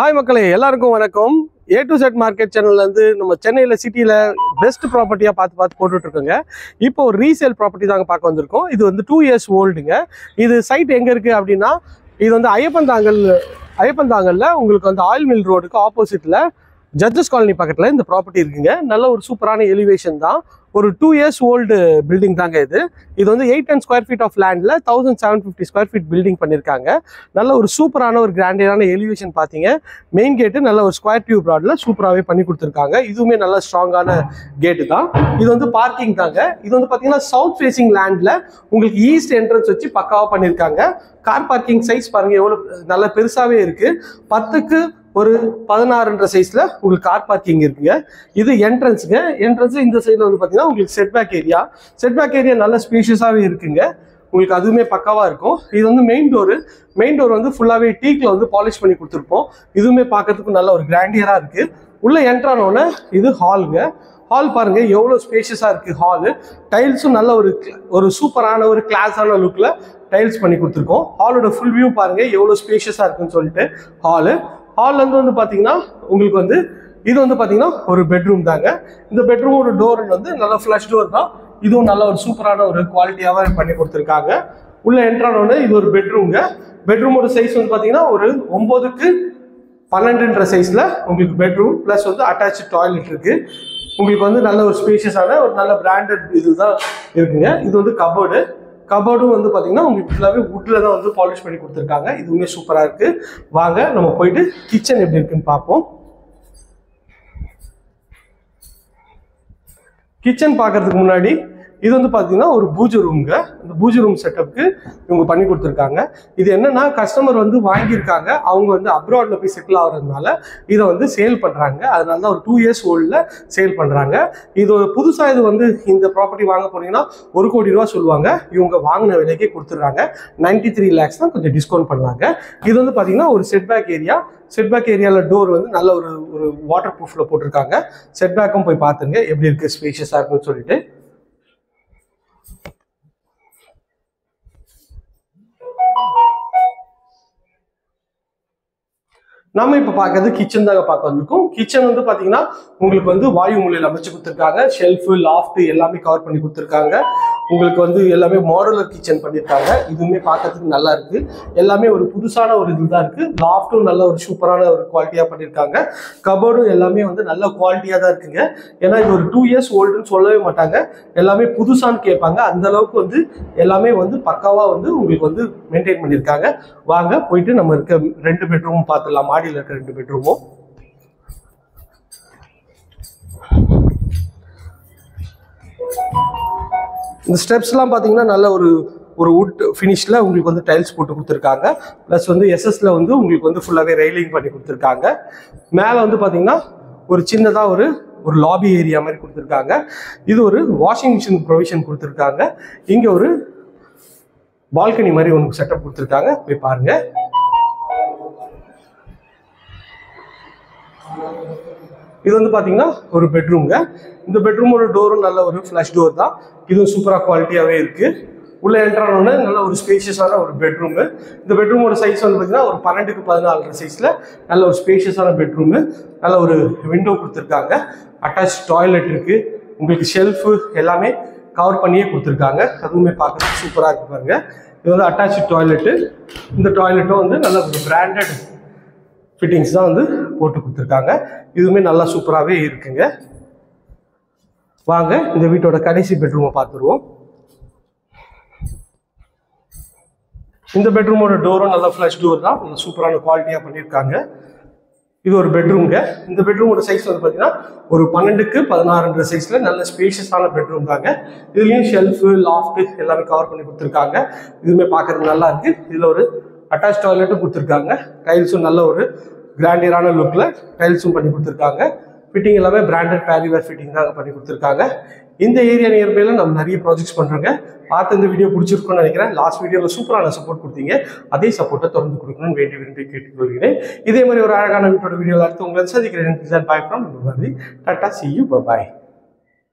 Hi மக்களே, எல்லாருக்கும் வணக்கம். A to Z மார்க்கெட் சேனல்ல இருந்து நம்ம சென்னையில சிட்டியில பெஸ்ட் ப்ராப்பர்ட்டியா பார்த்து போட்டுட்டு இருக்கோங்க. இப்போ ஒரு ரீசேல் ப்ராப்பர்ட்டி தாங்க பார்க்க வந்திருக்கோம். இது வந்து 2 years ஓல்டுங்க. இது சைட் எங்க இருக்கு அப்படின்னா, இது வந்து ஐயப்பந்தாங்கல்ல உங்களுக்கு வந்து ஆயில் மில் ரோடுக்கு ஆப்போசிட்ல ஜட்ஜஸ் காலனி பக்கத்துல இந்த ப்ராப்பர்ட்டி இருக்குங்க. நல்ல ஒரு சூப்பரான எலிவேஷன் தான். ஒரு 2 years ஓல்டு பில்டிங் தாங்க இது. இது வந்து 810 ஸ்கொயர் ஃபீட் ஆஃப் லேண்ட்ல 1750 ஸ்கொயர் ஃபீட் பில்டிங் பண்ணியிருக்காங்க. நல்ல ஒரு சூப்பரான ஒரு கிராண்டியரான எலிவேஷன் பார்த்தீங்க. மெயின் கேட்டு நல்ல ஒரு ஸ்கொயர் டியூப் ராட்ல சூப்பராகவே பண்ணி கொடுத்துருக்காங்க. இதுவுமே நல்ல ஸ்ட்ராங்கான கேட்டு தான். இது வந்து பார்க்கிங் தாங்க. இது வந்து பார்த்தீங்கன்னா சவுத் ஃபேசிங் லேண்ட்ல உங்களுக்கு ஈஸ்ட் என்ட்ரன்ஸ் வச்சு பக்காவாக பண்ணியிருக்காங்க. கார் பார்க்கிங் சைஸ் பாருங்க எவ்வளோ நல்ல பெருசாகவே இருக்கு. 10க்கு ஒரு 16 சைஸ்ல உங்களுக்கு கார் பார்க்கிங் இருக்குங்க. இது என்ட்ரன்ஸுங்க. என்ட்ரன்ஸ் இந்த சைடில் வந்து பார்த்தீங்கன்னா உங்களுக்கு செட்பேக் ஏரியா நல்ல ஸ்பேஷியஸாகவே இருக்குங்க. உங்களுக்கு அதுவுமே பக்காவாக இருக்கும். இது வந்து மெயின் டோர் வந்து ஃபுல்லாகவே டீக்கில் வந்து பாலிஷ் பண்ணி கொடுத்துருப்போம். இதுவுமே பார்க்கறதுக்கு நல்ல ஒரு கிராண்டியராக இருக்கு. உள்ள என்ட்ரானோன்னு இது ஹாலுங்க. ஹால் பாருங்க எவ்வளோ ஸ்பேஷியஸாக இருக்கு. ஹாலு டைல்ஸும் நல்ல ஒரு சூப்பரான ஒரு கிளாஸான லுக்கில் டைல்ஸ் பண்ணி கொடுத்துருக்கோம். ஹாலோட ஃபுல் வியூ பாருங்க எவ்வளோ ஸ்பேஷியஸாக இருக்குன்னு சொல்லிட்டு. ஹால்லேருந்து வந்து பார்த்தீங்கன்னா உங்களுக்கு வந்து இது வந்து பார்த்தீங்கன்னா ஒரு பெட்ரூம் தாங்க. இந்த பெட்ரூமோட டோர் வந்து நல்ல ஃப்ளஷ் டோர் தான். இதுவும் நல்ல ஒரு சூப்பரான ஒரு குவாலிட்டியாகவே பண்ணி கொடுத்துருக்காங்க. உள்ள என்ட்ரானோன்னு இது ஒரு பெட்ரூம்ங்க. பெட்ரூமோட சைஸ் வந்து பார்த்தீங்கன்னா ஒரு 9க்கு 12 சைஸில் உங்களுக்கு பெட்ரூம் ப்ளஸ் வந்து அட்டாச்சு டாய்லெட் இருக்கு. உங்களுக்கு வந்து நல்ல ஒரு ஸ்பேஷியஸான ஒரு நல்ல பிராண்டட் இதுதான் இருக்குங்க. இது வந்து கபோர்டும் வந்து பார்த்தீங்கன்னா உங்களுக்கு ஃபுல்லாகவே வுட்டில் தான் வந்து பாலிஷ் பண்ணி கொடுத்துருக்காங்க. இதுவுமே சூப்பராக இருக்குது. வாங்க நம்ம போயிட்டு கிச்சன் எப்படி இருக்குன்னு பார்ப்போம். கிச்சன் பார்க்கறதுக்கு முன்னாடி இது வந்து பார்த்தீங்கன்னா ஒரு பூஜை ரூம்ங்க. இந்த பூஜை ரூம் செட்டப்புக்கு இவங்க பண்ணி கொடுத்துருக்காங்க. இது என்னன்னா கஸ்டமர் வந்து வாங்கியிருக்காங்க. அவங்க வந்து அப்ராட்ல போய் செட்டில் ஆகிறதுனால இதை வந்து சேல் பண்ணுறாங்க. அதனால தான் ஒரு 2 years ஓல்டில் சேல் பண்ணுறாங்க. இது புதுசாக இது வந்து இந்த ப்ராப்பர்ட்டி வாங்க போனீங்கன்னா 1 கோடி ரூபா சொல்லுவாங்க. இவங்க வாங்கின விலைக்கே கொடுத்துட்றாங்க. 93 lakhs தான் கொஞ்சம் டிஸ்கவுண்ட் பண்ணாங்க. இது வந்து பார்த்தீங்கன்னா ஒரு செட்பேக் ஏரியாவில் டோர் வந்து நல்ல ஒரு வாட்டர் ப்ரூஃபில் போட்டிருக்காங்க. செட்பேக்கும் போய் பார்த்துங்க எப்படி இருக்குது, ஸ்பேஷியஸாக இருக்குன்னு சொல்லிட்டு. நம்ம இப்போ பார்க்கறது கிச்சன் தாங்க பார்க்க வந்திருக்கோம். கிச்சன் வந்து பார்த்தீங்கன்னா உங்களுக்கு வந்து வாயு மூலையில் அமைச்சு கொடுத்துருக்காங்க. ஷெல்ஃபு, லாஃப்ட் எல்லாமே கவர் பண்ணி கொடுத்துருக்காங்க. உங்களுக்கு வந்து எல்லாமே மாடுலர் கிச்சன் பண்ணியிருக்காங்க. இதுவுமே பார்க்கறதுக்கு நல்லா இருக்கு. எல்லாமே ஒரு புதுசான ஒரு இதுதான் இருக்கு. லாஃப்ட்டும் நல்ல ஒரு சூப்பரான ஒரு குவாலிட்டியாக பண்ணியிருக்காங்க. கபோர்டும் எல்லாமே வந்து நல்ல குவாலிட்டியாக தான் இருக்குங்க. ஏன்னா இது ஒரு 2 years ஓல்டுன்னு சொல்லவே மாட்டாங்க. எல்லாமே புதுசான்னு கேட்பாங்க. அந்த அளவுக்கு வந்து எல்லாமே வந்து பக்காவாக வந்து உங்களுக்கு வந்து மெயின்டைன் பண்ணியிருக்காங்க. வாங்க போயிட்டு நம்ம இருக்க 2 பெட்ரூமும் பார்த்துடலாம். மாடியில் இருக்க 2 பெட்ரூமும். இந்த ஸ்டெப்ஸ்லாம் பார்த்தீங்கன்னா நல்ல ஒரு வுட் ஃபினிஷில் உங்களுக்கு வந்து டைல்ஸ் போட்டு கொடுத்துருக்காங்க. ப்ளஸ் வந்து எஸ்எஸ்ல வந்து உங்களுக்கு வந்து ஃபுல்லாகவே ரெயிலிங் பண்ணி கொடுத்துருக்காங்க. மேலே வந்து பார்த்தீங்கன்னா ஒரு சின்னதாக ஒரு லாபி ஏரியா மாதிரி கொடுத்துருக்காங்க. இது ஒரு வாஷிங் மிஷின் ப்ரொவிஷன் கொடுத்துருக்காங்க. இங்கே ஒரு பால்கனி மாதிரி ஒன்று செட்டப் கொடுத்துருக்காங்க. போய் பாருங்க. இது வந்து பார்த்தீங்கன்னா ஒரு பெட்ரூம்ங்க. இந்த பெட்ரூமோட டோரும் நல்ல ஒரு ஃப்ளஷ் டோர் தான். இதுவும் சூப்பராக குவாலிட்டியாகவே இருக்கு. உள்ள என்ட்ரானோன்னு நல்ல ஒரு ஸ்பேஷியஸான ஒரு பெட்ரூமு. இந்த பெட்ரூமோட சைஸ் வந்து பார்த்தீங்கன்னா ஒரு 12க்கு 14 சைஸில் நல்ல ஒரு ஸ்பேஷியஸான பெட்ரூமு. நல்ல ஒரு விண்டோ கொடுத்துருக்காங்க. அட்டாச் டாய்லெட் இருக்கு. உங்களுக்கு ஷெல்ஃபு எல்லாமே கவர் பண்ணியே கொடுத்துருக்காங்க. அதுவுமே பார்க்கறதுக்கு சூப்பராக இருக்கு பாருங்க. இது வந்து அட்டாச் டாய்லெட்டு. இந்த டாய்லெட்டும் வந்து நல்ல ஒரு பிராண்டட் ஃபிட்டிங்ஸ் தான் வந்து போட்டு கொடுத்துருக்காங்க. இதுவுமே நல்லா சூப்பராகவே இருக்குங்க. வாங்க இந்த வீட்டோட கடைசி பெட்ரூமை பார்த்துருவோம். இந்த பெட்ரூமோட டோரும் நல்லா ஃப்ளஷ் டோர் தான். நல்ல சூப்பரான குவாலிட்டியாக பண்ணியிருக்காங்க. இது ஒரு பெட்ரூம்ங்க. இந்த பெட்ரூமோட சைஸ் வந்து பார்த்தீங்கன்னா ஒரு 12க்கு 16 சைஸில் நல்ல ஸ்பேஷியஸான பெட்ரூம் தாங்க. இதுலேயும் ஷெல்ஃபு, லாஃப்ட்டு எல்லாமே கவர் பண்ணி கொடுத்துருக்காங்க. இதுவுமே பார்க்கறதுக்கு நல்லா இருக்கு. இதில் ஒரு அட்டாச் டாய்லெட்டும் கொடுத்துருக்காங்க. டைல்ஸும் நல்ல ஒரு கிராண்டியரான லுக்கில் டைல்ஸும் பண்ணி கொடுத்துருக்காங்க. ஃபிட்டிங் எல்லாமே பிராண்டட் பேரிவேர் ஃபிட்டிங் தான் பண்ணி கொடுத்துருக்காங்க. இந்த ஏரியா நியர்பையில் நம்ம நிறைய ப்ராஜெக்ட்ஸ் பண்ணுறோங்க. பார்த்து இந்த வீடியோ பிடிச்சிருக்குன்னு நினைக்கிறேன். லாஸ்ட் வீடியோவில் சூப்பரான சப்போர்ட் கொடுத்தீங்க. அதே சப்போர்ட்டை தொடர்ந்து கொடுக்கணும்னு விரும்பி கேட்டுக்கொள்கிறேன். இதே மாதிரி ஒரு அழகான வீட்டோட வீடியோவில் அடுத்து உங்களை சந்திக்கிறேன். Bye from Tata, see you, bye bye.